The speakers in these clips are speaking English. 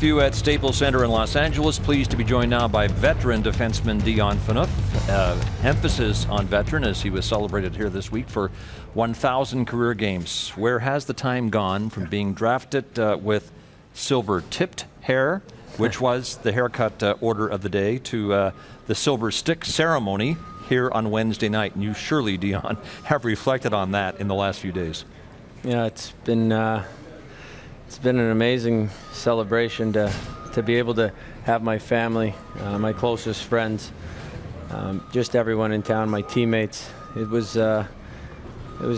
you at Staples Center in Los Angeles. Pleased to be joined now by veteran defenseman Dion Phaneuf. Emphasis on veteran as he was celebrated here this week for 1,000 career games. Where has the time gone from being drafted with silver-tipped hair, which was the haircut order of the day, to the silver stick ceremony here on Wednesday night? And you surely, Dion, have reflected on that in the last few days. Yeah, it's been an amazing celebration to be able to have my family, my closest friends, just everyone in town, my teammates. It was a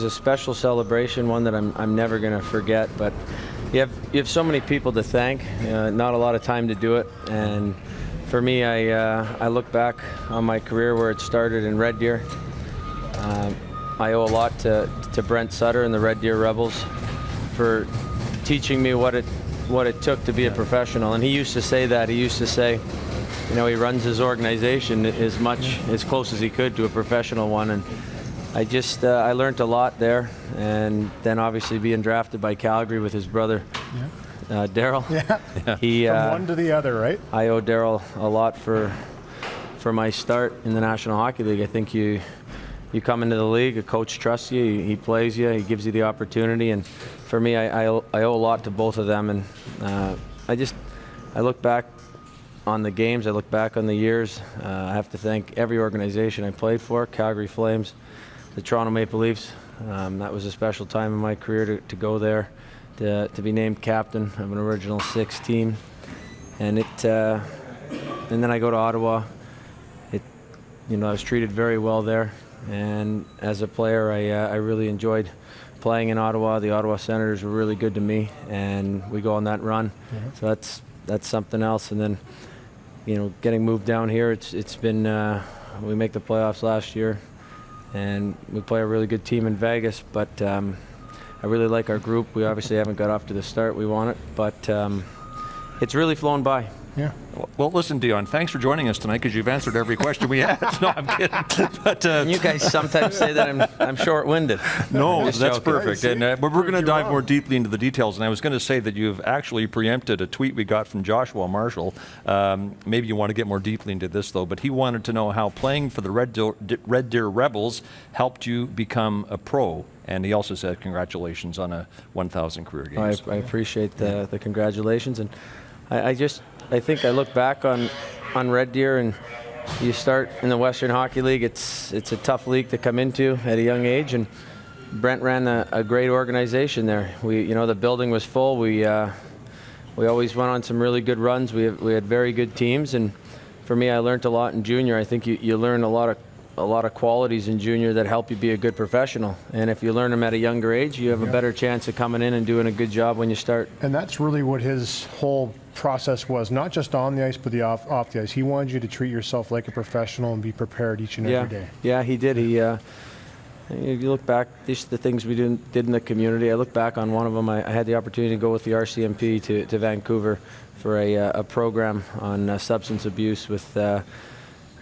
special celebration, one that I'm never going to forget. But you have so many people to thank, not a lot of time to do it. And for me, I look back on my career where it started in Red Deer. I owe a lot to Brent Sutter and the Red Deer Rebels for teaching me what it took to be a professional. And he used to say that. He used to say, you know, he runs his organization as close as he could to a professional one. And I learned a lot there. And then obviously being drafted by Calgary with his brother, Daryl. Yeah. From one to the other, right? I owe Daryl a lot for my start in the National Hockey League. I think you come into the league, a coach trusts you, he plays you, he gives you the opportunity. And for me, I owe a lot to both of them. And I look back on the games, I look back on the years. I have to thank every organization I played for, Calgary Flames, the Toronto Maple Leafs. That was a special time in my career to go there, to be named captain of an original 6 team. And then I go to Ottawa. I was treated very well there. And as a player, I really enjoyed playing in Ottawa. The Ottawa Senators were really good to me, and we go on that run. So that's something else. And then, getting moved down here, it's been we make the playoffs last year, and we play a really good team in Vegas. But I really like our group. We obviously haven't got off to the start we wanted, but it's really flown by. Yeah. Well, listen, Dion, thanks for joining us tonight because you've answered every question we asked. No, I'm kidding. But you guys sometimes say that I'm short-winded. No, that's joking. perfect. And but we're going to dive more deeply into the details. And I was going to say that you've actually preempted a tweet we got from Joshua Marshall. Maybe you want to get more deeply into this, though. But he wanted to know how playing for the Red Deer Rebels helped you become a pro. And he also said congratulations on a 1,000 career games. I appreciate the congratulations. And I think I look back on Red Deer, and you start in the Western Hockey League. It's a tough league to come into at a young age, and Brent ran a great organization there. The building was full. We always went on some really good runs. We had very good teams, and for me, I learned a lot in junior. I think you learn a lot of qualities in junior that help you be a good professional. And if you learn them at a younger age, you have a better chance of coming in and doing a good job when you start. And that's really what his whole process was, not just on the ice, but off the ice. He wanted you to treat yourself like a professional and be prepared each and every day. Yeah, he did. You look back, these are the things we did in the community. I look back on one of them. I had the opportunity to go with the RCMP to Vancouver for a program on substance abuse with the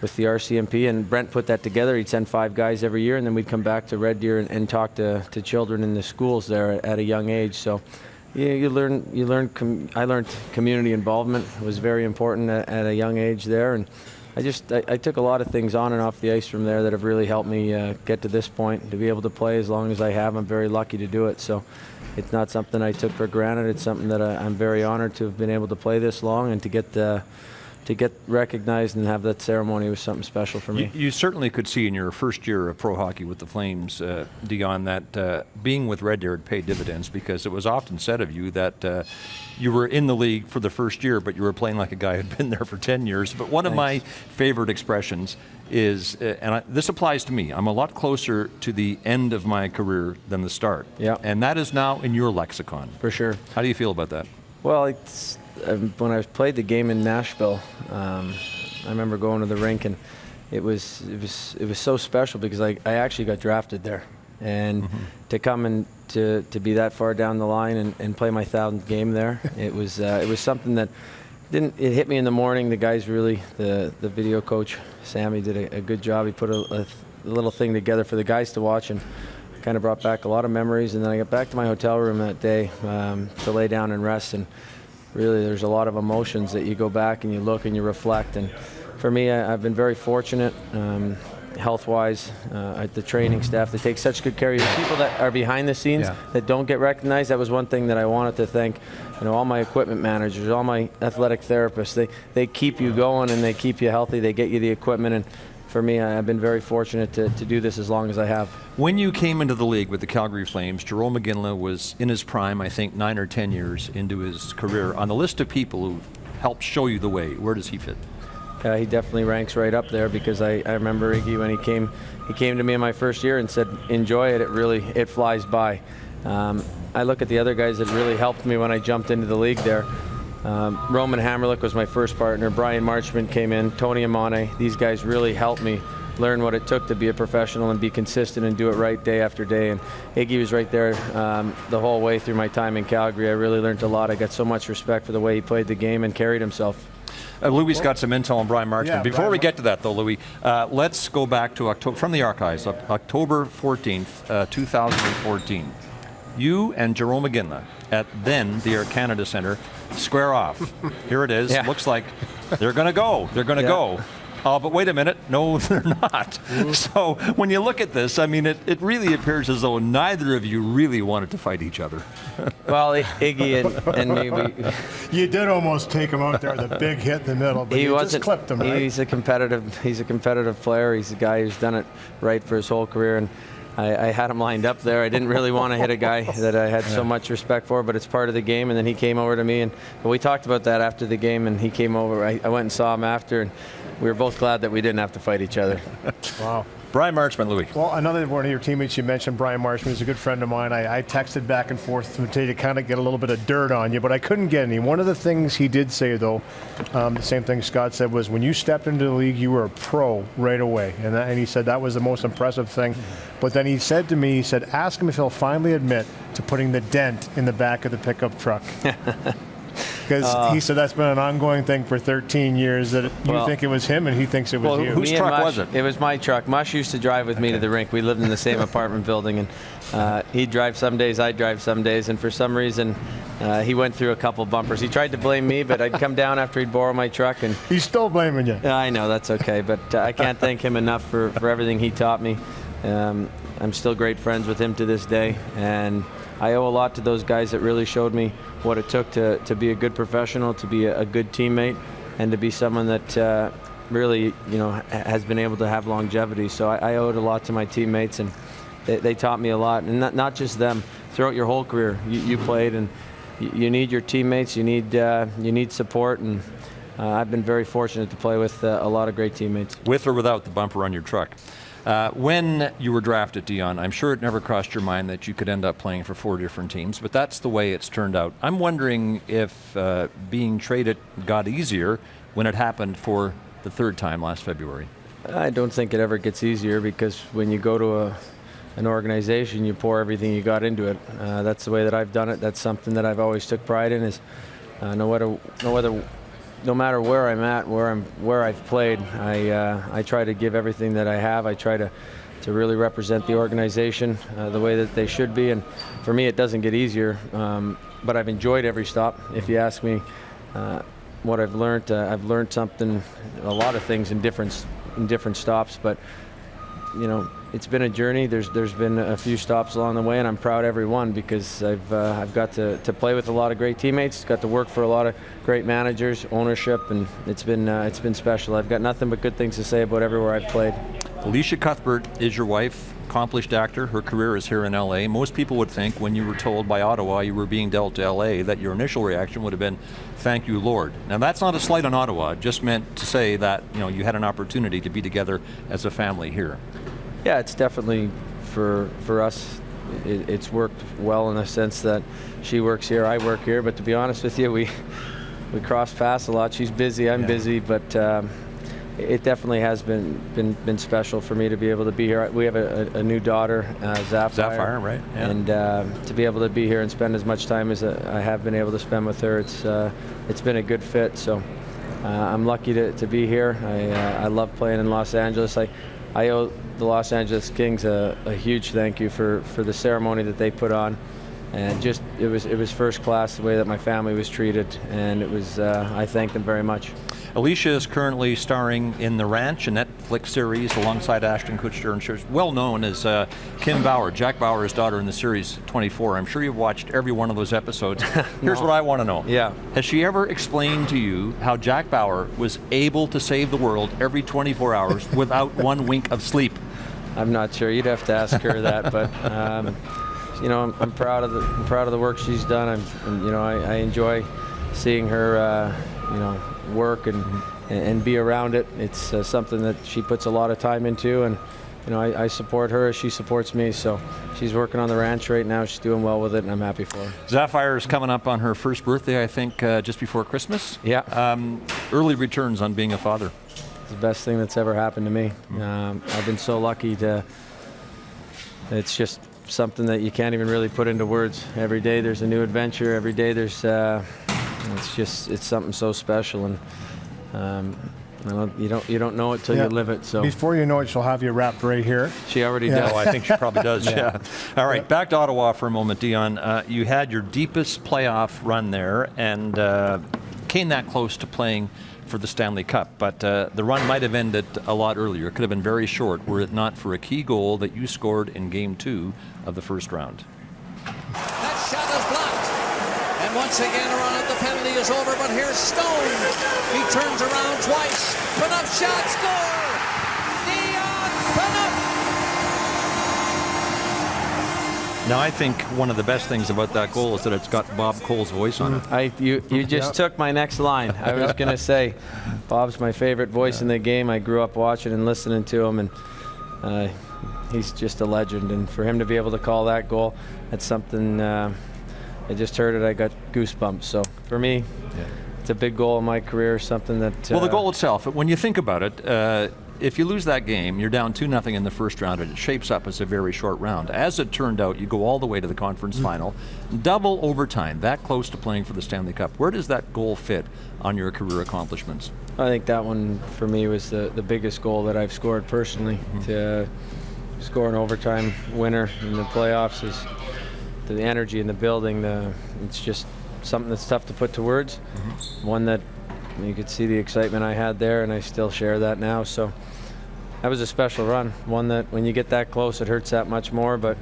RCMP, and Brent put that together. He'd send 5 guys every year, and then we'd come back to Red Deer and talk to children in the schools there at a young age. So I learned community involvement. It was very important at a young age there, and I took a lot of things on and off the ice from there that have really helped me get to this point, to be able to play as long as I have. I'm very lucky to do it. So it's not something I took for granted. It's something that I'm very honored to have been able to play this long, and to get recognized and have that ceremony was something special for me. You certainly could see in your first year of pro hockey with the Flames, Dion, that being with Red Deer had paid dividends, because it was often said of you that you were in the league for the first year, but you were playing like a guy who had been there for 10 years. But one of my favorite expressions is, this applies to me, I'm a lot closer to the end of my career than the start. Yeah. And that is now in your lexicon. For sure. How do you feel about that? Well, when I played the game in Nashville, I remember going to the rink, and it was so special because I actually got drafted there, and to come and to be that far down the line and play my 1,000th game there, it was something that it hit me in the morning. The guys really, the video coach Sammy did a good job. He put a little thing together for the guys to watch, and kind of brought back a lot of memories. And then I got back to my hotel room that day to lay down and rest, and really there's a lot of emotions that you go back and you look and you reflect. And for me, I've been very fortunate. Health-wise, the training staff, they take such good care of you. The people that are behind the scenes that don't get recognized, that was one thing that I wanted to thank, all my equipment managers, all my athletic therapists. They keep you going and they keep you healthy. They get you the equipment, and for me, I've been very fortunate to do this as long as I have. When you came into the league with the Calgary Flames, Jarome Iginla was in his prime, I think 9 or 10 years into his career. On the list of people who helped show you the way, where does he fit? He definitely ranks right up there, because I remember Iggy when he came to me in my first year and said, enjoy it, it flies by. I look at the other guys that really helped me when I jumped into the league there. Roman Hammerlick was my first partner. Brian Marchment came in, Tony Amane. These guys really helped me learn what it took to be a professional and be consistent and do it right day after day. And Iggy was right there the whole way through my time in Calgary. I really learned a lot. I got so much respect for the way he played the game and carried himself. Louis got some intel on Brian Marchment. Yeah, Before we get to that, though, Louis, let's go back to October, from the archives, October 14th, 2014. You and Jarome Iginla at then the Air Canada Centre square off. Here it is. Looks like they're going to go. They're going to go. But wait a minute. No, they're not. So when you look at this, I mean, it really appears as though neither of you really wanted to fight each other. Well, Iggy and me, you did almost take him out there with a big hit in the middle, but you just clipped him, right? He's a competitive player. He's a guy who's done it right for his whole career, and I had him lined up there. I didn't really want to hit a guy that I had so much respect for, but it's part of the game. And then he came over to me, but we talked about that after the game, and he came over. I went and saw him after, and we were both glad that we didn't have to fight each other. Wow. Brian Marchment, Louis. Well, another one of your teammates you mentioned, Brian Marchment, is a good friend of mine. I texted back and forth to kind of get a little bit of dirt on you, but I couldn't get any. One of the things he did say, though, the same thing Scott said, was when you stepped into the league, you were a pro right away. And he said that was the most impressive thing. But then he said to me, ask him if he'll finally admit to putting the dent in the back of the pickup truck. Because he said that's been an ongoing thing for 13 years, that you think it was him and he thinks it was you. Whose truck was it? It was my truck. Mush used to drive with me to the rink. We lived in the same apartment building, and he'd drive some days, I'd drive some days, and for some reason he went through a couple bumpers. He tried to blame me, but I'd come down after he'd borrow my truck. And he's still blaming you. I know, that's okay, but I can't thank him enough for everything he taught me. I'm still great friends with him to this day, and I owe a lot to those guys that really showed me what it took to be a good professional, to be a good teammate, and to be someone that really, has been able to have longevity. So I owe it a lot to my teammates, and they taught me a lot. And not just them. Throughout your whole career, you played, and you need your teammates. You need support, and I've been very fortunate to play with a lot of great teammates. With or without the bumper on your truck. When you were drafted, Dion, I'm sure it never crossed your mind that you could end up playing for 4 different teams, but that's the way it's turned out. I'm wondering if being traded got easier when it happened for the third time last February. I don't think it ever gets easier, because when you go to an organization, you pour everything you got into it. That's the way that I've done it. That's something that I've always took pride in, is no matter where I'm at, where I've played, I try to give everything that I have. I try to really represent the organization the way that they should be. And for me, it doesn't get easier, but I've enjoyed every stop. If you ask me what I've learned something, a lot of things in different stops. But it's been a journey. There's been a few stops along the way, and I'm proud of every one, because I've got to play with a lot of great teammates, got to work for a lot of great managers, ownership, and it's been special. I've got nothing but good things to say about everywhere I've played. Alicia Cuthbert is your wife, accomplished actor. Her career is here in LA. Most people would think when you were told by Ottawa you were being dealt to LA that your initial reaction would have been, thank you, Lord. Now that's not a slight on Ottawa. It just meant to say that you had an opportunity to be together as a family here. Yeah, it's definitely for us. It's worked well in the sense that she works here, I work here. But to be honest with you, we cross paths a lot. She's busy, I'm busy, but it definitely has been special for me to be able to be here. We have a new daughter, Sapphire, right? Yeah. And to be able to be here and spend as much time as I have been able to spend with her, it's been a good fit. So I'm lucky to be here. I love playing in Los Angeles. I owe the Los Angeles Kings a huge thank you for the ceremony that they put on, And just it was first class the way that my family was treated, and it was I thank them very much. Alicia is currently starring in The Ranch, a Netflix series alongside Ashton Kutcher, and she's well known as Kim Bauer, Jack Bauer's daughter in the series 24. I'm sure you've watched every one of those episodes. Here's what I want to know. Yeah. Has she ever explained to you how Jack Bauer was able to save the world every 24 hours without one wink of sleep? I'm not sure. You'd have to ask her that, but you know, I'm proud of the work she's done. I enjoy seeing her, you know, work and be around it. It's something that she puts a lot of time into, and you know, I support her as she supports me. So she's working on The Ranch right now. She's doing well with it, and I'm happy for her. Sapphire is coming up on her first birthday, I think, just before Christmas. Yeah. Early returns on being a father. It's the best thing that's ever happened to me. I've been so lucky to. It's just something that you can't even really put into words. Every day there's a new adventure. Every day there's. It's something so special, and you don't know it till you live it. So before you know it, she'll have you wrapped right here. She already does. Oh, I think she probably does. Yeah. All right, back to Ottawa for a moment, Dion. You had your deepest playoff run there, and came that close to playing for the Stanley Cup, but the run might have ended a lot earlier. It could have been very short were it not for a key goal that you scored in Game 2 of the first round. That shot is blocked. And once again, around the penalty is over, but here's Stone. He turns around twice. Phaneuf shot, score! Dion Phaneuf! Now, I think one of the best things about that goal is that it's got Bob Cole's voice on it. You just took my next line. I was going to say, Bob's my favorite voice in the game. I grew up watching and listening to him, and he's just a legend. And for him to be able to call that goal, that's something. I just heard it. I got goosebumps. So for me, it's a big goal in my career. Something that. Well, the goal itself. When you think about it. If you lose that game, you're down 2-0 in the first round, and it shapes up as a very short round. As it turned out, you go all the way to the conference final, double overtime, that close to playing for the Stanley Cup. Where does that goal fit on your career accomplishments? I think that one, for me, was the biggest goal that I've scored personally. To score an overtime winner in the playoffs is the energy in the building. It's just something that's tough to put to words. One that you could see the excitement I had there, and I still share that now. So that was a special run. One that when you get that close, it hurts that much more. But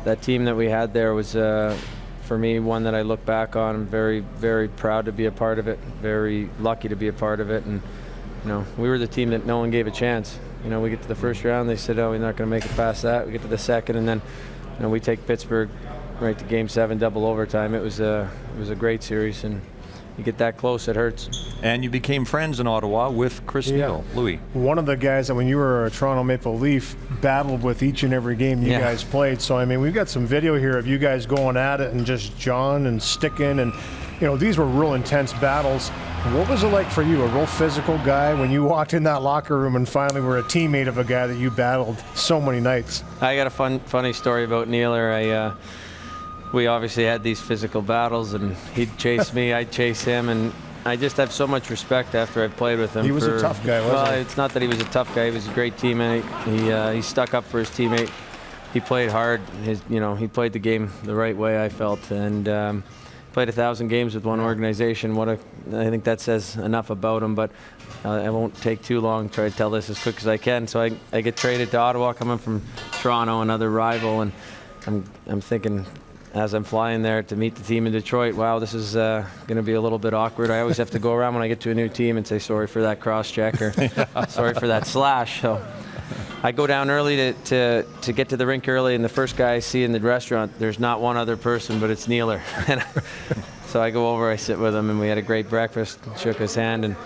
that team that we had there was, for me, one that I look back on. I'm very, very proud to be a part of it. Very lucky to be a part of it. And you know, we were the team that no one gave a chance. You know, we get to the first round, they said, "Oh, we're not going to make it past that." We get to the second, and then, you know, we take Pittsburgh right to Game 7, double overtime. It was a great series, and you get that close, it hurts. And you became friends in Ottawa with Chris Neal, Louis. One of the guys that when you were a Toronto Maple Leaf battled with each and every game you guys played. So, I mean, we've got some video here of you guys going at it and just jawing and sticking. And, you know, these were real intense battles. What was it like for you, a real physical guy, when you walked in that locker room and finally were a teammate of a guy that you battled so many nights? I got a funny story about Nealer. We obviously had these physical battles, and he'd chase me, I'd chase him, and I just have so much respect after I've played with him. He was a tough guy, wasn't he? It's not that he was a tough guy. He was a great teammate. He stuck up for his teammate. He played hard. He played the game the right way, I felt, and played 1,000 games with one organization. I think that says enough about him, but I won't take too long. Try to tell this as quick as I can. So I get traded to Ottawa, coming from Toronto, another rival, and I'm thinking, as I'm flying there to meet the team in Detroit, wow, this is going to be a little bit awkward. I always have to go around when I get to a new team and say sorry for that cross check or sorry for that slash. So I go down early to get to the rink early, and the first guy I see in the restaurant, there's not one other person, but it's Nealer. So I go over, I sit with him, and we had a great breakfast, shook his hand, and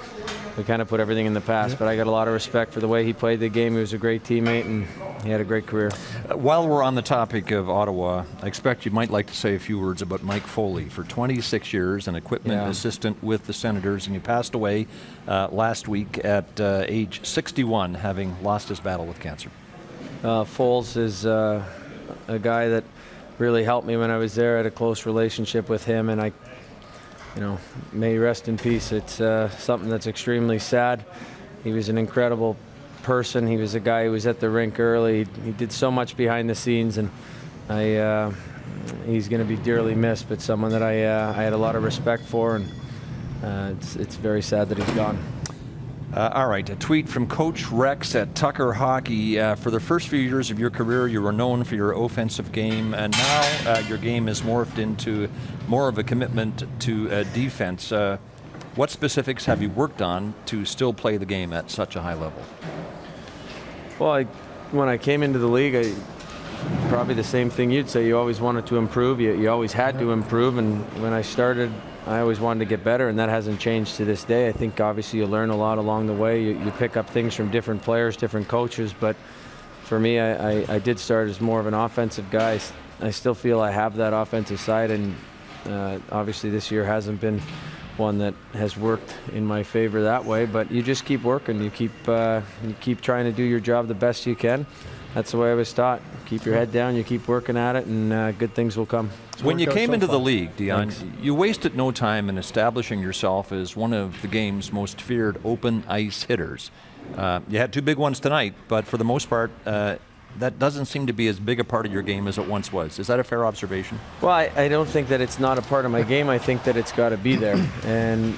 we kind of put everything in the past. But I got a lot of respect for the way he played the game. He was a great teammate, and he had a great career. While we're on the topic of Ottawa, I expect you might like to say a few words about Mike Foley. For 26 years, an equipment assistant with the Senators, and he passed away last week at age 61, having lost his battle with cancer. Foles is a guy that really helped me when I was there. I had a close relationship with him, and may he rest in peace. It's something that's extremely sad. He was an incredible person. He was a guy who was at the rink early. He did so much behind the scenes, and he's going to be dearly missed, but someone that I had a lot of respect for, and it's very sad that he's gone. All right, a tweet from Coach Rex at Tucker Hockey. For the first few years of your career, you were known for your offensive game, and now your game has morphed into more of a commitment to defense. What specifics have you worked on to still play the game at such a high level? Well, when I came into the league, probably the same thing you'd say. You always wanted to improve. You always had to improve, and when I started, I always wanted to get better, and that hasn't changed to this day. I think obviously you learn a lot along the way. You pick up things from different players, different coaches, but for me, I did start as more of an offensive guy. I still feel I have that offensive side, and obviously this year hasn't been one that has worked in my favor that way, but you just keep working. You keep trying to do your job the best you can. That's the way I was taught. Keep your head down, you keep working at it, and good things will come. When you came into the league, Dion, you wasted no time in establishing yourself as one of the game's most feared open ice hitters. You had 2 big ones tonight, but for the most part, that doesn't seem to be as big a part of your game as it once was. Is that a fair observation? Well, I don't think that it's not a part of my game. I think that it's got to be there. And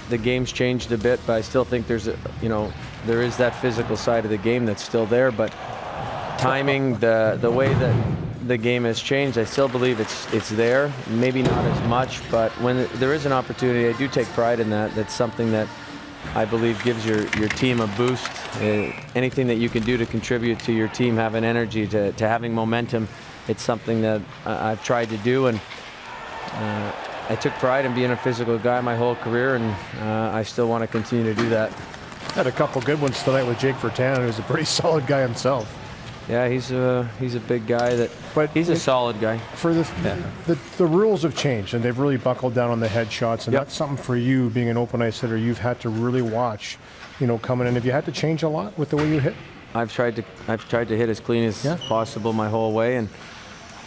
the game's changed a bit, but I still think there is that physical side of the game that's still there. But timing, the way that the game has changed, I still believe it's there. Maybe not as much, but when there is an opportunity, I do take pride in that. That's something that I believe gives your team a boost. Anything that you can do to contribute to your team having energy, to having momentum, it's something that I've tried to do, and I took pride in being a physical guy my whole career, and I still want to continue to do that. Had a couple good ones tonight with Jake Vertan, who's a pretty solid guy himself. Yeah, he's a big guy, but he's a solid guy. For the rules have changed, and they've really buckled down on the headshots, and that's something for you, being an open ice hitter, you've had to really watch, coming in. Have you had to change a lot with the way you hit? I've tried to hit as clean as possible my whole way, and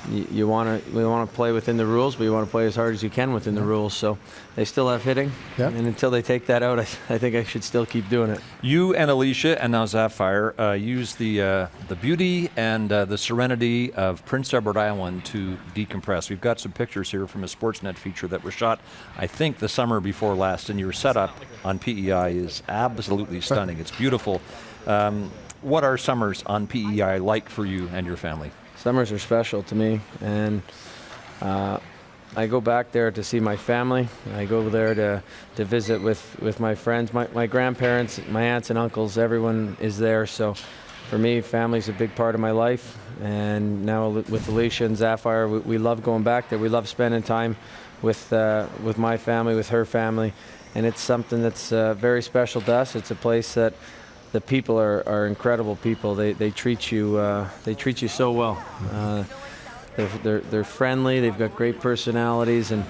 we want to play within the rules, but you want to play as hard as you can within the rules. So they still have hitting, and until they take that out, I think I should still keep doing it. You and Alicia, and now Sapphire, use the beauty and the serenity of Prince Edward Island to decompress. We've got some pictures here from a Sportsnet feature that was shot, I think, the summer before last, and your setup on PEI is absolutely stunning. It's beautiful. What are summers on PEI like for you and your family? Summers are special to me, and I go back there to see my family. I go there to visit with my friends, my grandparents, my aunts and uncles. Everyone is there. So for me, family's a big part of my life. And now with Alicia and Sapphire, we love going back there. We love spending time with my family, with her family, and it's something that's very special to us. It's a place that the people are incredible people. They treat you so well. They're friendly. They've got great personalities, and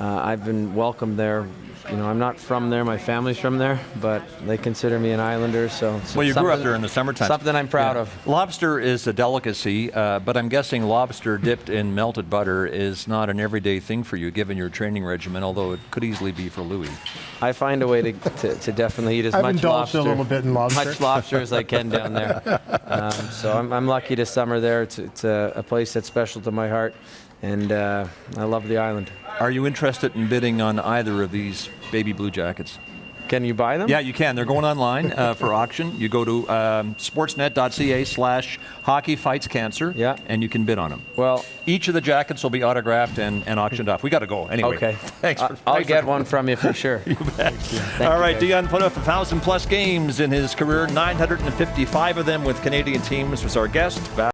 I've been welcomed there. I'm not from there. My family's from there, but they consider me an Islander. So well, you grew up there in the summertime. Something I'm proud of. Lobster is a delicacy, but I'm guessing lobster dipped in melted butter is not an everyday thing for you, given your training regimen. Although it could easily be for Louis. I find a way to definitely eat as much lobster, a little bit in lobster. Much lobster as I can down there. So I'm lucky to summer there. It's a place that's special to my heart, and I love the island. Are you interested in bidding on either of these baby blue jackets? Can you buy them? Yeah, you can. They're going online for auction. You go to sportsnet.ca/hockeyfightscancer, and you can bid on them. Well, each of the jackets will be autographed and auctioned off. We got to go anyway. Okay. Thanks. I'll get one from you for sure. You bet. All right, Dion Phaneuf, 1,000+ games in his career, 955 of them with Canadian teams, was our guest.